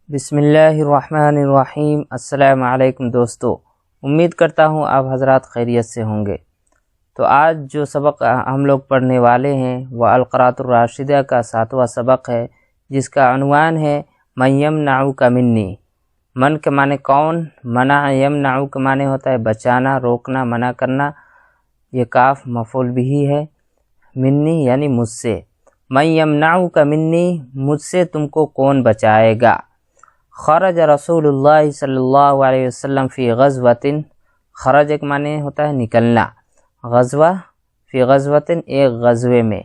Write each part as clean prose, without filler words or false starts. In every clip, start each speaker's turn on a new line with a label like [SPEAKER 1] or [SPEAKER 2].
[SPEAKER 1] بسم اللہ الرحمن الرحیم۔ السلام علیکم دوستو، امید کرتا ہوں آپ حضرات خیریت سے ہوں گے۔ تو آج جو سبق ہم لوگ پڑھنے والے ہیں وہ القراءۃ الراشدہ کا 7واں سبق ہے، جس کا عنوان ہے من یمنعک منی۔ من کے معنی کون، منع یمنع کے معنی ہوتا ہے بچانا، روکنا، منع کرنا۔ یہ کاف مفعول بھی ہے، منی یعنی مجھ سے۔ من یمنعک منی، مجھ سے تم کو کون بچائے گا۔ خرج رسول اللہ صلی اللہ علیہ وسلم فی غزوۃ، خرج ایک معنی ہوتا ہے نکلنا، غزوہ فی غزوۃ ایک غزوے میں۔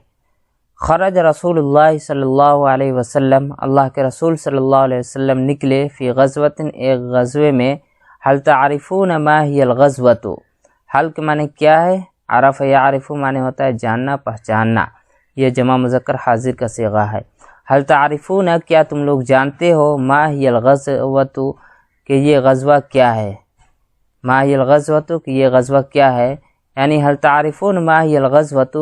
[SPEAKER 1] خرج رسول اللہ صلی اللہ علیہ وسلم، اللہ کے رسول صلی اللہ علیہ وسلم نکلے، فی غزوۃ ایک غزوے میں۔ هل تعرفون ما هی الغزوۃ، حل کے معنی کیا ہے، عرف یعرف معنی ہوتا ہے جاننا، پہچاننا، یہ جمع مذکر حاضر کا صیغہ ہے۔ هل تعرفون، کیا تم لوگ جانتے ہو، ما هی الغزوۃ کہ یہ غزوہ کیا ہے، ما هی الغزوۃ کہ یہ غزوہ کیا ہے، یعنی هل تعرفون ما هی الغزوۃ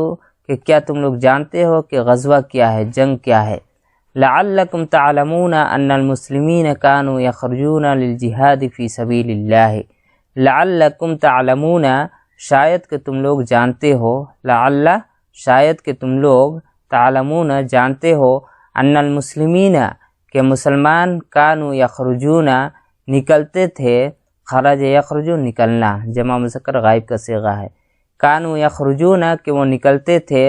[SPEAKER 1] کہ کیا تم لوگ جانتے ہو کہ غزوہ کیا ہے، جنگ کیا ہے۔ لعلکم تعلمون ان المسلمین كانوا یخرجون للجہاد فی سبیل اللہ، لعلکم تعلمون شاید کہ تم لوگ جانتے ہو، لعل شاید کہ تم لوگ، تعلمون جانتے ہو، ان المسلمین کہ مسلمان، کانوا یخرجون نکلتے تھے، خرج یخرج نکلنا، جمع مذکر غائب کا صیغہ ہے، کانوا یخرجون کہ وہ نکلتے تھے،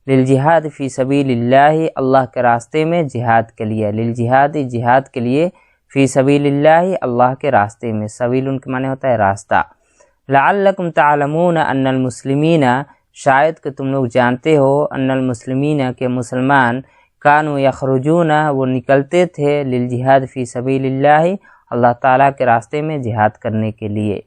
[SPEAKER 1] للجہاد فی سبیل اللہ اللہ کے راستے میں جہاد کے لیے، للجہاد جہاد کے لیے، فی سبیل اللہ اللہ کے راستے میں، سبیل ان کے معنی ہوتا ہے راستہ۔ لعلکم تعلمون ان المسلمین شاید کہ تم لوگ جانتے ہو، ان المسلمین کہ مسلمان، کانوا یخرجون وہ نکلتے تھے، للجہاد فی سبیل اللہ اللہ تعالیٰ کے راستے میں جہاد کرنے کے لیے۔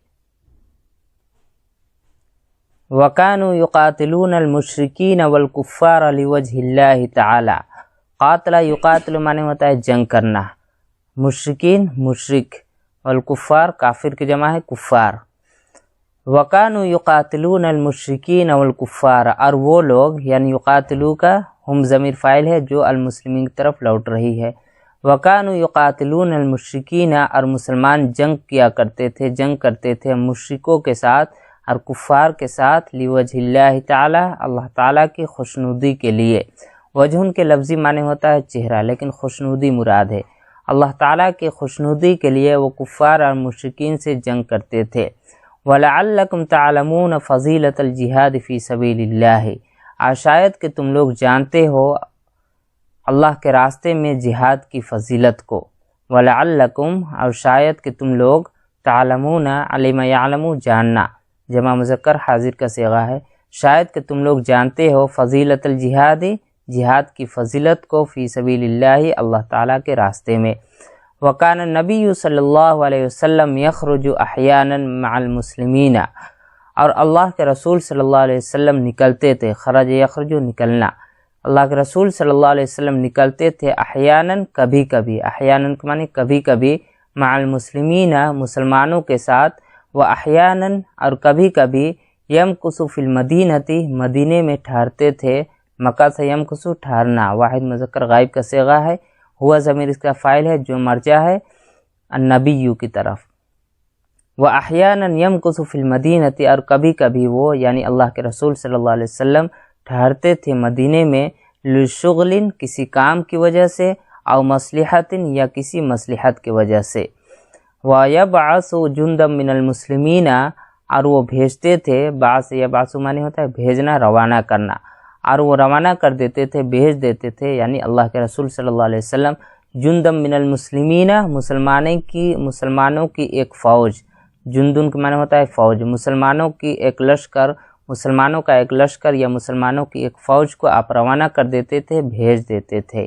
[SPEAKER 1] وَكَانُوا يُقَاتِلُونَ الْمُشْرِكِينَ وَالْكُفَّارَ لِوَجْهِ اللَّهِ تعالی، قاتل یقاتل معنی ہوتا ہے جنگ کرنا، مشرکین مشرک، والکفار کافر کی جمع ہے کفار۔ وَكَانُوا يُقَاتِلُونَ الْمُشْرِكِينَ وَالْكُفَّارَ، اور وہ لوگ، یعنی یقاتلو کا ہم ضمیر فاعل ہے جو المسلمین کی طرف لوٹ رہی ہے۔ وَكَانُوا يُقَاتِلُونَ الْمُشْرِكِينَ، اور مسلمان جنگ کیا کرتے تھے، جنگ کرتے تھے مشرکوں کے ساتھ اور کفار کے ساتھ، لِوَجْهِ اللَّهِ تعالی اللہ تعالیٰ کی خوشنودی کے لیے۔ وجہ کے لفظی معنی ہوتا ہے چہرہ، لیکن خوشنودی مراد ہے، اللہ تعالیٰ کی خوشنودی کے لیے وہ کفار اور مشرکین سے جنگ کرتے تھے۔ وَلَعَلَّكُمْ تَعْلَمُونَ فَضِيلَةَ الْجِهَادِ فِي سَبِيلِ اللَّهِ، اور شاید کہ تم لوگ جانتے ہو اللہ کے راستے میں جہاد کی فضیلت کو۔ وَلَعَلَّكُمْ اور شاید کہ تم لوگ، تعلمون علم یعلم جاننا، جمع مذکر حاضر کا صیغہ ہے، شاید کہ تم لوگ جانتے ہو فضیلت الجہاد جہاد کی فضیلت کو، فی سبیل اللہ اللہ تعالیٰ کے راستے میں۔ وکان النبی صلی اللہ علیہ وسلم یخرج احیانا مع المسلمین، اور اللہ کے رسول صلی اللہ علیہ وسلم نکلتے تھے، خرج یخرج نکلنا، اللہ کے رسول صلی اللہ علیہ وسلم نکلتے تھے، احیانا کبھی کبھی، احیانا کے معنی کبھی کبھی، مع المسلمین مسلمانوں کے ساتھ، و احیانا اور کبھی کبھی، یمکث فی المدینۃ مدینے میں ٹھہرتے تھے، مکث یمکث ٹھہرنا، واحد مذکر غائب کا صیغہ ہے، ہوا ضمیر اس کا فاعل ہے جو مرجع ہے النبی کی طرف۔ وَأَحْيَانًا يَمْكُثُ فِي الْمَدِينَةِ، اور کبھی کبھی وہ یعنی اللہ کے رسول صلی اللہ علیہ وسلم ٹھہرتے تھے مدینے میں، لِشُغْلٍ کسی کام کی وجہ سے، او مصلحة یا کسی مصلحت کی وجہ سے۔ وَيَبْعَثُ جُنْدًا مِّنَ الْمُسْلِمِينَ، اور وہ بھیجتے تھے، بعث یبعث معنی ہوتا ہے بھیجنا، روانہ کرنا، اور وہ روانہ کر دیتے تھے، بھیج دیتے تھے، یعنی اللہ کے رسول صلی اللہ علیہ وسلم، جُنْدًا مِّنَ الْمُسْلِمِينَ مسلمانوں کی ایک فوج، جندن کا معنی ہوتا ہے فوج، مسلمانوں کی ایک لشکر، مسلمانوں کا ایک لشکر یا مسلمانوں کی ایک فوج کو آپ روانہ کر دیتے تھے، بھیج دیتے تھے۔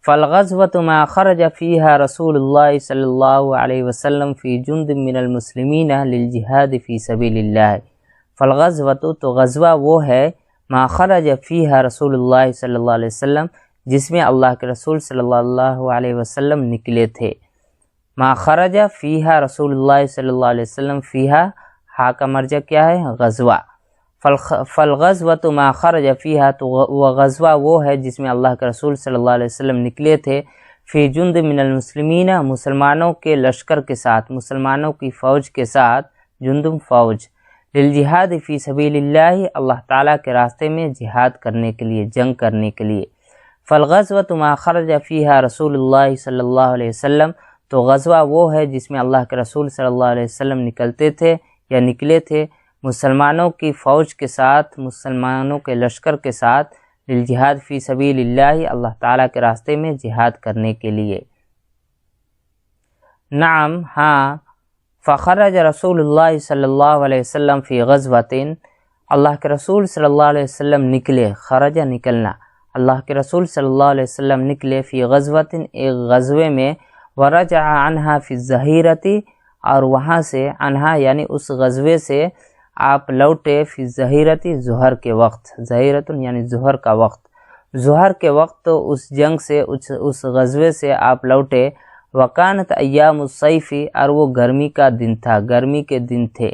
[SPEAKER 1] فالغزوۃ ما خرج فیہا رسول اللہ صلی اللہ علیہ وسلم فی جند من المسلمین للجہاد فی سبیل اللہ، فالغزوۃ تو غزوہ وہ ہے، ما خرج فیہا رسول اللہ صلی اللہ علیہ وسلم جس میں اللہ کے رسول صلی اللہ علیہ وسلم نکلے تھے، ما خرج فیہا رسول اللہ صلی اللہ علیہ وسلم، فیہا ہا کا مرجع کیا ہے، غزوہ، فالغزوۃ ما خرج فیہا، تو وہ غزوہ وہ ہے جس میں اللہ کے رسول صلی اللہ علیہ وسلم نکلے تھے، فی جند من المسلمین، مسلمانوں کے لشکر کے ساتھ، مسلمانوں کی فوج کے ساتھ، جندم فوج، للجہاد فی سبیل اللہ، اللہ تعالیٰ کے راستے میں جہاد کرنے کے لیے، جنگ کرنے کے لیے۔ فالغزوۃ ما خرج فیہا رسول اللہ صلی اللہ علیہ وسلم، تو غزوہ وہ ہے جس میں اللہ کے رسول صلی اللہ علیہ وسلم نکلتے تھے یا نکلے تھے مسلمانوں کی فوج کے ساتھ، مسلمانوں کے لشکر کے ساتھ، للجہاد فی سبیل اللہ، اللہ تعالیٰ کے راستے میں جہاد کرنے کے لیے۔ نعم، ہاں، فخرج رسول اللہ صلی اللہ علیہ وسلم فی غزوۃ، اللہ کے رسول صلی اللہ علیہ وسلم نکلے، خرج نکلنا، اللہ کے رسول صلی اللہ علیہ وسلم نکلے، فی غزوۃ ایک غزوے میں، ورجع عنہا فی الظہیرۃ، اور وہاں سے، عنہا یعنی اس غزوے سے آپ لوٹے، فی الظہیرۃ ظہر کے وقت، ظہیرۃ یعنی ظہر کا وقت، ظہر کے وقت اس جنگ سے، اس غزوے سے آپ لوٹے۔ وکانت ایام الصیف، اور وہ گرمی کا دن تھا، گرمی کے دن تھے،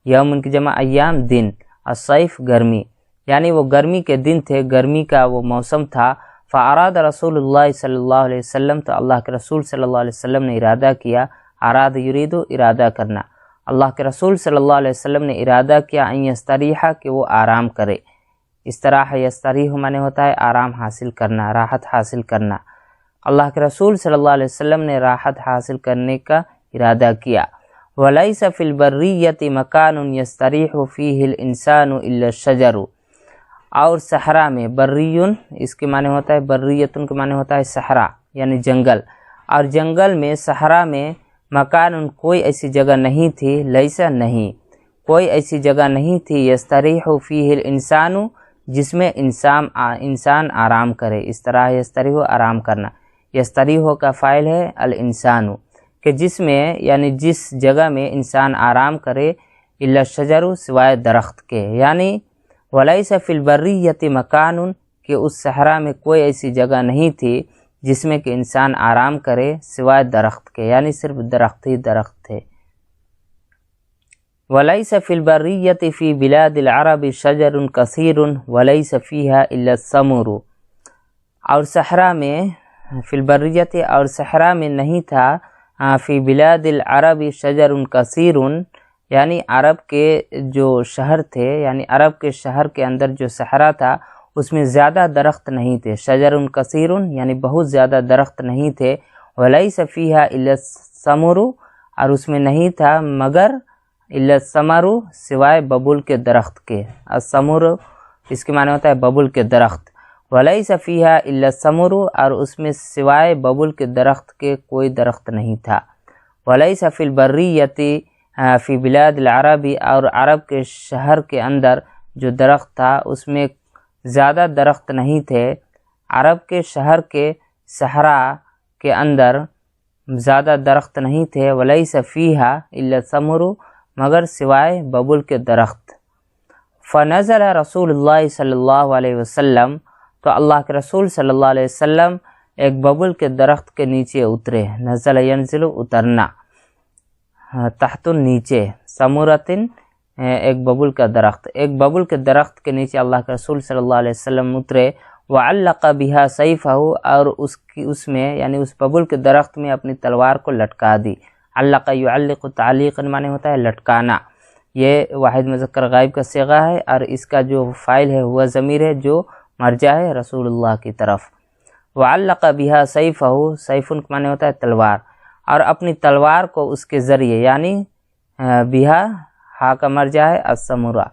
[SPEAKER 1] یوم کی جمع ایام، دن، الصیف گرمی، یعنی وہ گرمی کے دن تھے، گرمی کا وہ موسم تھا۔ فاراد رسول اللہ صلی اللہ علیہ وسلم، تو اللہ کے رسول صلی اللہ علیہ وسلم نے ارادہ کیا، اراد یرید، ارادہ کرنا، اللہ کے رسول صلی اللہ علیہ وسلم نے ارادہ کیا، ان یستریح، کہ وہ آرام کرے، استراح یستریح معنی ہوتا ہے آرام حاصل کرنا، راحت حاصل کرنا، اللہ کے رسول صلی اللہ علیہ وسلم نے راحت حاصل کرنے کا ارادہ کیا۔ ولیس فی البریۃ مکان یستریح فیہ الانسان الا الشجر، اور صحرا میں، بریون اس کے معنی ہوتا ہے، بریتن کے معنی ہوتا ہے صحرا یعنی جنگل، اور جنگل میں، صحرا میں، مکان کوئی ایسی جگہ نہیں تھی، لیسا نہیں، کوئی ایسی جگہ نہیں تھی، یستریح فیہ الانسان، جس میں انسان آرام کرے، استراح یستریح آرام کرنا، یستریح کا فاعل ہے الانسان، کہ جس میں یعنی جس جگہ میں انسان آرام کرے، الا الشجر سوائے درخت کے، یعنی ولیس فی البریۃ مکان، کہ اس صحرا میں کوئی ایسی جگہ نہیں تھی جس میں کہ انسان آرام کرے سوائے درخت کے، یعنی صرف درخت ہی درخت تھے۔ ولیس فی البریۃ فی بلاد العرب شجر کثیر ولیس فیہا الا الثمر، اور صحرا میں، فی البریۃ اور صحرا میں نہیں تھا، فی بلاد العرب شجر کثیر، یعنی عرب کے جو شہر تھے، یعنی عرب کے شہر کے اندر جو صحرا تھا اس میں زیادہ درخت نہیں تھے، شجر کثیر یعنی بہت زیادہ درخت نہیں تھے، ولیس فیہا الا الثمر، اور اس میں نہیں تھا مگر الا الثمر سوائے ببول کے درخت کے، الثمر اس کے معنی ہوتا ہے ببول کے درخت، ولیس فیہا الا الثمر، اور اس میں سوائے ببول کے درخت کے کوئی درخت نہیں تھا۔ ولیس فی البریۃ فی بلاد العربی، اور عرب کے شہر کے اندر جو درخت تھا اس میں زیادہ درخت نہیں تھے، عرب کے شہر کے صحرا کے اندر زیادہ درخت نہیں تھے، ولیس فیہا الا الثمر مگر سوائے ببول کے درخت۔ فنزل رسول اللہ صلی اللہ علیہ وسلم، تو اللہ کے رسول صلی اللہ علیہ وسلم ایک ببول کے درخت کے نیچے اترے، نزل ینزل اترنا، تحت نیچے، ثمرۃ ایک ببول کا درخت، ایک ببول کے درخت کے نیچے اللہ کے رسول صلی اللہ علیہ وسلم اترے، وعلق بها سیفہ، اور اس میں یعنی اس ببول کے درخت میں اپنی تلوار کو لٹکا دی، علق یعلق تعلیق معنی ہوتا ہے لٹکانا، یہ واحد مذکر غائب کا صیغہ ہے، اور اس کا جو فاعل ہے وہ ضمیر ہے جو مرجع ہے رسول اللہ کی طرف۔ وعلق بها سیفہ، سیف معنی ہوتا ہے تلوار، اور اپنی تلوار کو اس کے ذریعے، یعنی بہا ہا کا مرجع ہے الثمرہ،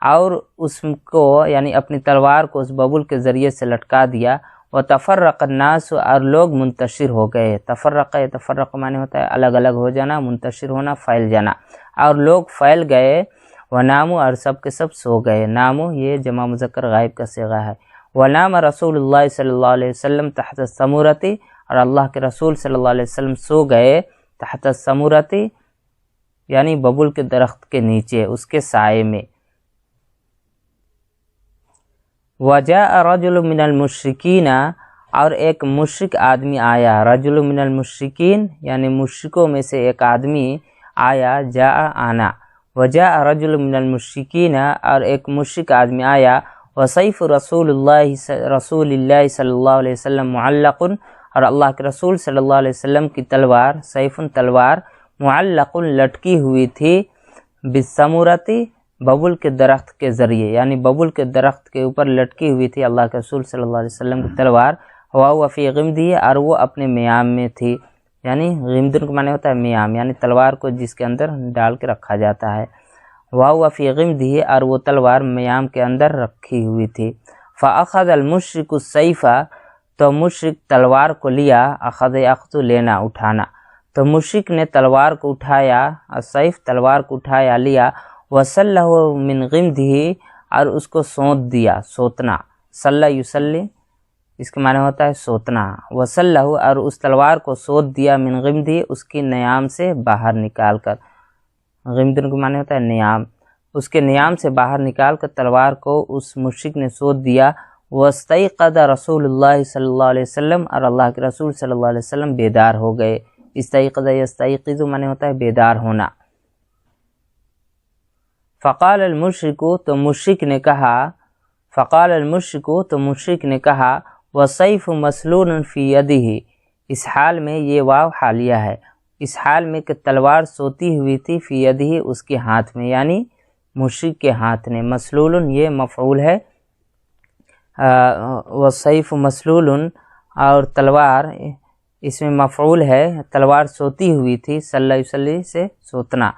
[SPEAKER 1] اور اس کو یعنی اپنی تلوار کو اس ببول کے ذریعے سے لٹکا دیا، وتفرق الناس، اور لوگ منتشر ہو گئے، تفرق معنی ہوتا ہے الگ الگ ہو جانا، منتشر ہونا، پھیل جانا، اور لوگ پھیل گئے، ونامو، اور سب کے سب سو گئے، نامو یہ جمع مذکر غائب کا صیغہ ہے، ونام رسول اللہ صلی اللہ علیہ وسلم تحت الثمرۃ، اور اللہ کے رسول صلی اللہ علیہ وسلم سو گئے تحت الثمرۃ یعنی ببول کے درخت کے نیچے، اس کے سائے میں۔ وجاء رجل من المشرکین، اور ایک مشرک آدمی آیا، رجل من المشرکین یعنی مشرکوں میں سے ایک آدمی آیا، جاء آنا، وجاء رجل من المشرکین، اور ایک مشرک آدمی آیا، وسیف رسول اللہ صلی اللہ علیہ وسلم معلق، اور اللہ کے رسول صلی اللہ علیہ وسلم کی تلوار، سیف تلوار، معلق لٹکی ہوئی تھی، بالثمرۃ ببول کے درخت کے ذریعے، یعنی ببول کے درخت کے اوپر لٹکی ہوئی تھی اللہ کے رسول صلی اللہ علیہ وسلم کی تلوار، وهو فی غمدہ، اور وہ اپنے میام میں تھی، یعنی غمدن کا معنی ہوتا ہے میام، یعنی تلوار کو جس کے اندر ڈال کے رکھا جاتا ہے، وهو فی غمدہ، اور وہ تلوار میام کے اندر رکھی ہوئی تھی، فاخذ المشرک السیف، تو مشرک تلوار کو لیا، اخذ یاخذ لینا اٹھانا، تو مشرک نے تلوار کو اٹھایا، السیف تلوار کو اٹھایا لیا، وسلہ من غمدہ، اور اس کو سونت دیا، سوتنا، صلی یصلی اس کے معنی ہوتا ہے سوتنا، وسلہ، اور اس تلوار کو سوت دیا، من غمدہ اس کی نیام سے باہر نکال کر، غمدن کا معنی ہوتا ہے نیام، اس کے نیام سے باہر نکال کر تلوار کو اس مشرک نے سوت دیا، واستیقظ رسول اللہ صلی اللہ علیہ وسلم، اور اللہ کے رسول صلی اللہ علیہ وسلم بیدار ہو گئے، استیقظ یستیقظ معنی ہوتا ہے بیدار ہونا، فقال المشرک، تو مشرک نے کہا، فقال المشرک، تو مشرک نے کہا، وسیف مسلول فی یدہ، اس حال میں یہ واو حالیہ ہے، اس حال میں کہ تلوار سوتی ہوئی تھی، فی یدہ اس کے ہاتھ میں، یعنی مشرک کے ہاتھ نے، مسلول یہ مفعول ہے، وسیف مسلول، اور تلوار اس میں مفعول ہے، تلوار سوتی ہوئی تھی، صلی یصلی سے سوتنا،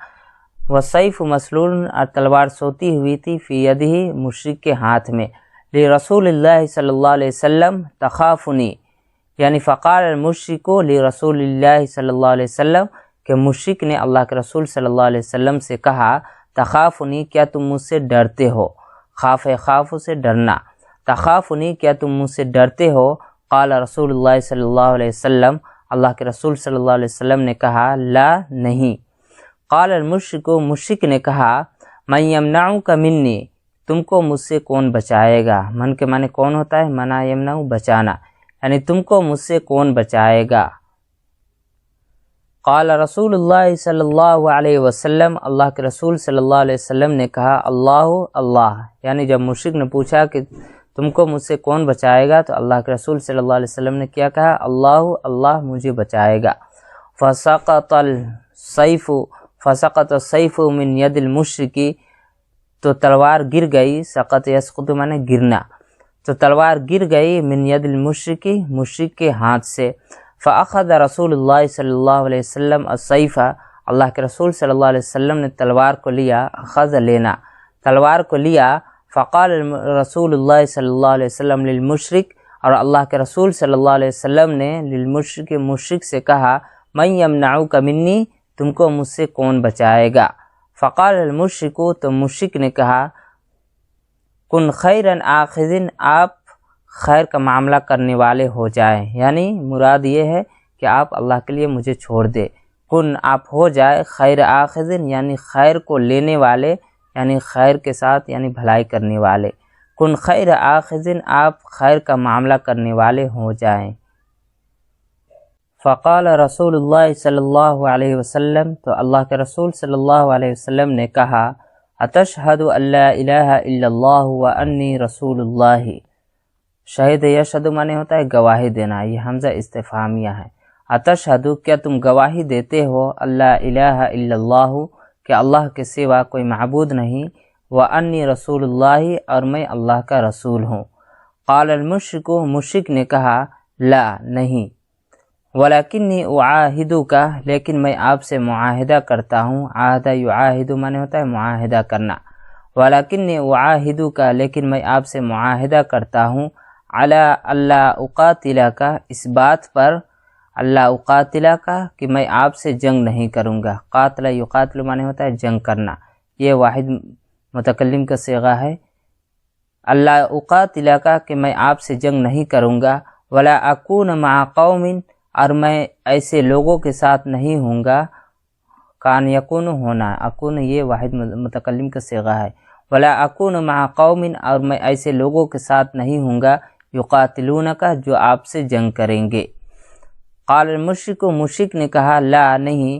[SPEAKER 1] وسیف مسلول، اور تلوار سوتی ہوئی تھی، فی یدہ مشرک کے ہاتھ میں، لرسول اللہ صلی اللہ علیہ وسلم تخافنی، یعنی فقال المشرک لرسول اللہ صلی اللہ علیہ وسلم، کہ مشرک نے اللہ کے رسول صلی اللہ علیہ وسلم سے کہا، تخافنی کیا تم مجھ سے ڈرتے ہو، خاف خاف سے ڈرنا، تخافنی کیا تم مجھ سے ڈرتے ہو، قال رسول اللہ صلی اللہ علیہ وسلم، اللہ کے رسول صلی اللہ علیہ وسلم نے کہا، لا نہیں، قال المشرک، مشرک نے کہا، من یمنعک منی، تم کو مجھ سے کون بچائے گا، من کے معنی کون ہوتا ہے، منع یمنع بچانا، یعنی تم کو مجھ سے کون بچائے گا، قال رسول اللہ صلی اللہ علیہ وسلم، اللہ کے رسول صلی اللہ علیہ وسلم نے کہا، اللہ اللہ، یعنی جب مشرک نے پوچھا کہ تم کو مجھ سے کون بچائے گا، تو اللہ کے رسول صلی اللہ علیہ وسلم نے کیا کہا، اللہ اللہ مجھے بچائے گا، فسقط السیف من ید المشرکی، تو تلوار گر گئی، سقط یسقط معنی گرنا، تو تلوار گر گئی، من ید المشرکی مشرک کے ہاتھ سے، فاخذ رسول اللہ صلی اللہ علیہ وسلم السیف، اللہ کے رسول صلی اللہ علیہ وسلم نے تلوار کو لیا، اخذ لینا، تلوار کو لیا، فقال رسول اللہ صلی اللہ علیہ وسلم للمشرک، اور اللہ کے رسول صلی اللہ علیہ وسلم نے للمشرک مشرک سے کہا، من یمنعک منی، تم کو مجھ سے کون بچائے گا، فقال المشرک، تو مشرک نے کہا، کن خیرا آخذ، آپ خیر کا معاملہ کرنے والے ہو جائیں، یعنی مراد یہ ہے کہ آپ اللہ کے لیے مجھے چھوڑ دے، کن آپ ہو جائے، خیر آخذ یعنی خیر کو لینے والے، یعنی خیر کے ساتھ یعنی بھلائی کرنے والے، کن خیر آخذ، آپ خیر کا معاملہ کرنے والے ہو جائیں، فقال رسول اللہ صلی اللہ علیہ وسلم، تو اللہ کے رسول صلی اللہ علیہ وسلم نے کہا، اتشہد ان لا الہ الا اللہ وانی رسول اللہ، شہد یشہد معنی ہوتا ہے گواہی دینا، یہ حمزہ استفہامیہ ہے، اتشہد کیا تم گواہی دیتے ہو، اللہ الہ الا اللہ کہ اللہ کے سوا کوئی معبود نہیں، وانی رسول اللہ اور میں اللہ کا رسول ہوں، قال المشرک مشرک نے کہا، لا نہیں، ولیکنی اعاہدک لیکن میں آپ سے معاہدہ کرتا ہوں، عہد یعاہد معنی ہوتا ہے معاہدہ کرنا، ولیکنی اعاہدک لیکن میں آپ سے معاہدہ کرتا ہوں، علی اللہ اقاتلک اس بات پر، اللہ اقاتلک کہ میں آپ سے جنگ نہیں کروں گا، قاتل یقاتل معنی ہوتا ہے جنگ کرنا، یہ واحد متکلم کا صیغہ ہے، اللہ اقاتلک کہ میں آپ سے جنگ نہیں کروں گا، ولا اکون مع قوم اور میں ایسے لوگوں کے ساتھ نہیں ہوں گا، کان یکون ہونا، اکون یہ واحد متکلم کا صیغہ ہے، ولا اکون مع قوم اور میں ایسے لوگوں کے ساتھ نہیں ہوں گا، یقاتلونک جو آپ سے جنگ کریں گے، قال المشرک مشرک نے کہا، لا نہیں،